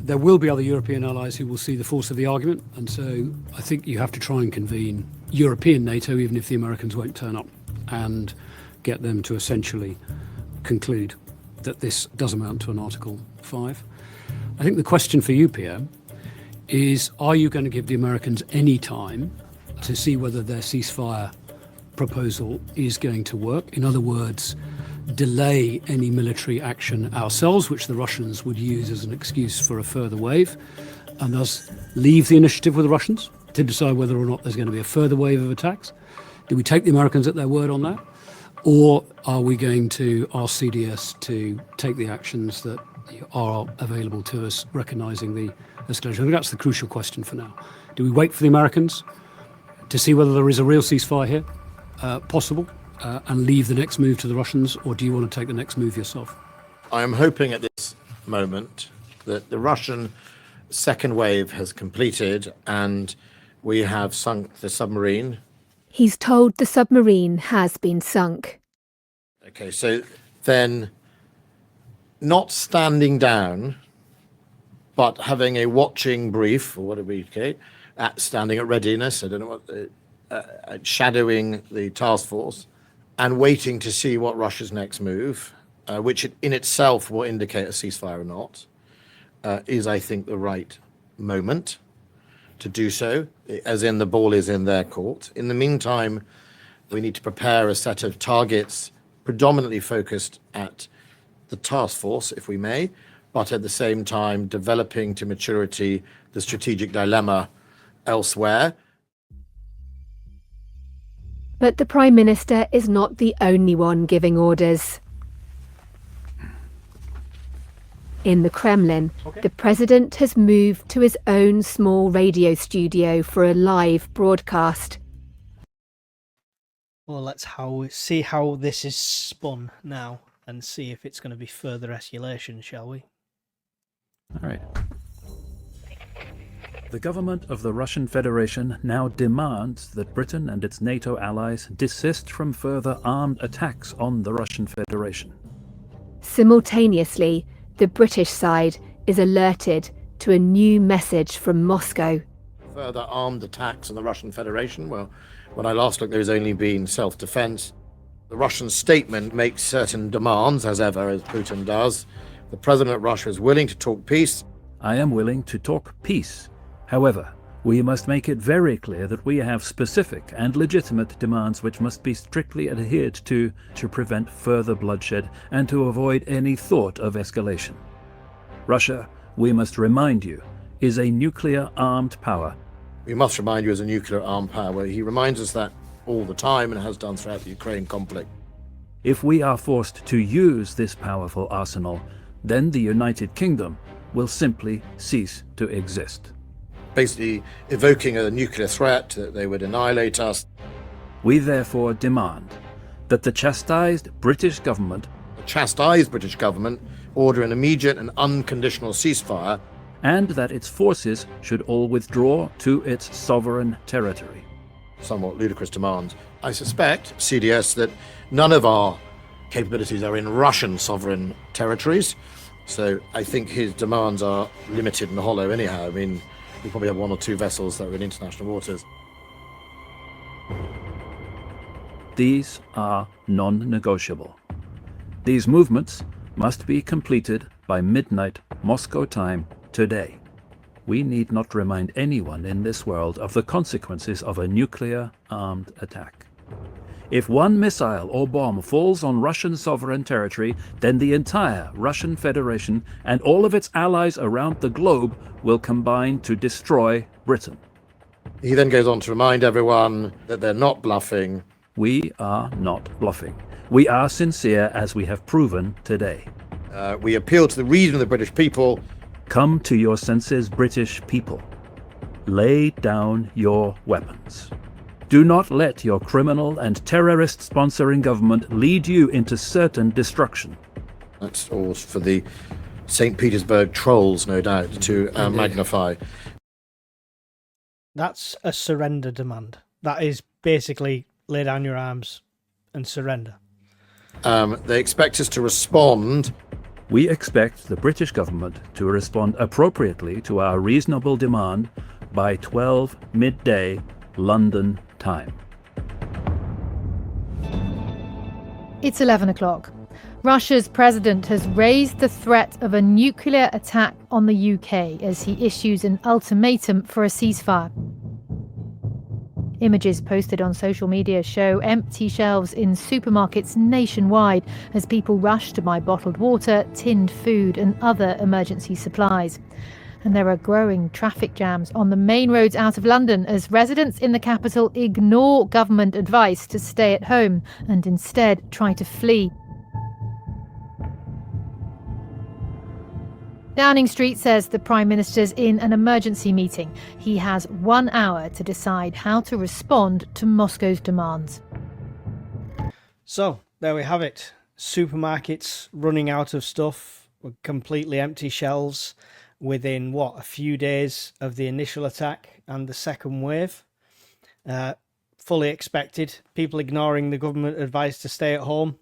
There will be other European allies who will see the force of the argument, and so I think you have to try and convene European NATO, even if the Americans won't turn up, and get them to essentially conclude that this does amount to an Article 5. I think the question for you, PM, is, are you going to give the Americans any time to see whether their ceasefire proposal is going to work? In other words, delay any military action ourselves, which the Russians would use as an excuse for a further wave, and thus leave the initiative with the Russians to decide whether or not there's going to be a further wave of attacks? Do we take the Americans at their word on that? Or are we going to ask CDS to take the actions that are available to us, recognising the escalation? I think that's the crucial question for now. Do we wait for the Americans to see whether there is a real ceasefire here, possible, and leave the next move to the Russians, or do you want to take the next move yourself? I am hoping at this moment that the Russian second wave has completed and we have sunk the submarine. He's told the submarine has been sunk. Okay, so then not standing down, but having a watching brief, or what do we okay, standing at readiness, I don't know what, shadowing the task force and waiting to see what Russia's next move, which in itself will indicate a ceasefire or not, is, I think, the right moment to do so, as in the ball is in their court. In the meantime, we need to prepare a set of targets predominantly focused at the task force, if we may, but at the same time developing to maturity the strategic dilemma elsewhere. But the Prime Minister is not the only one giving orders. In the Kremlin, the President has moved to his own small radio studio for a live broadcast. Well, let's see how this is spun now and see if it's going to be further escalation, shall we? All right. The government of the Russian Federation now demands that Britain and its NATO allies desist from further armed attacks on the Russian Federation. Simultaneously, the British side is alerted to a new message from Moscow. Further armed attacks on the Russian Federation? Well, when I last looked, there's only been self-defense. The Russian statement makes certain demands, as ever, as Putin does. The President of Russia is willing to talk peace. I am willing to talk peace. However, we must make it very clear that we have specific and legitimate demands which must be strictly adhered to prevent further bloodshed and to avoid any thought of escalation. Russia, we must remind you, is a nuclear-armed power. We must remind you as a nuclear-armed power. He reminds us that all the time and has done throughout the Ukraine conflict. If we are forced to use this powerful arsenal, then the United Kingdom will simply cease to exist. Basically evoking a nuclear threat that they would annihilate us. We therefore demand that the chastised British government order an immediate and unconditional ceasefire, and that its forces should all withdraw to its sovereign territory. Somewhat ludicrous demands. I suspect, CDS, that none of our capabilities are in Russian sovereign territories, so I think his demands are limited and hollow anyhow. I mean, we probably have one or two vessels that are in international waters. These are non-negotiable. These movements must be completed by midnight Moscow time today. We need not remind anyone in this world of the consequences of a nuclear-armed attack. If one missile or bomb falls on Russian sovereign territory, then the entire Russian Federation and all of its allies around the globe will combine to destroy Britain. He then goes on to remind everyone that they're not bluffing. We are not bluffing. We are sincere, as we have proven today. We appeal to the reason of the British people. Come to your senses, British people. Lay down your weapons. Do not let your criminal and terrorist-sponsoring government lead you into certain destruction. That's all for the St. Petersburg trolls, no doubt, to magnify. That's a surrender demand. That is basically lay down your arms and surrender. They expect us to respond. We expect the British government to respond appropriately to our reasonable demand by 12 midday London time. It's 11 o'clock. Russia's president has raised the threat of a nuclear attack on the UK as he issues an ultimatum for a ceasefire. Images posted on social media show empty shelves in supermarkets nationwide as people rush to buy bottled water, tinned food and other emergency supplies. And there are growing traffic jams on the main roads out of London as residents in the capital ignore government advice to stay at home and instead try to flee. Downing Street says the Prime Minister's in an emergency meeting. He has 1 hour to decide how to respond to Moscow's demands. So, there we have it. Supermarkets running out of stuff, with completely empty shelves within, a few days of the initial attack and the second wave. Fully expected. People ignoring the government advice to stay at home.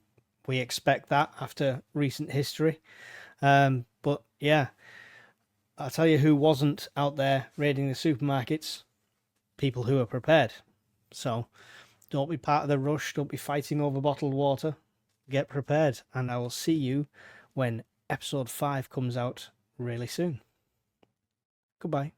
We expect that after recent history. But yeah, I'll tell you who wasn't out there raiding the supermarkets. People who are prepared. So don't be part of the rush. Don't be fighting over bottled water. Get prepared. And I will see you when episode 5 comes out really soon. Goodbye.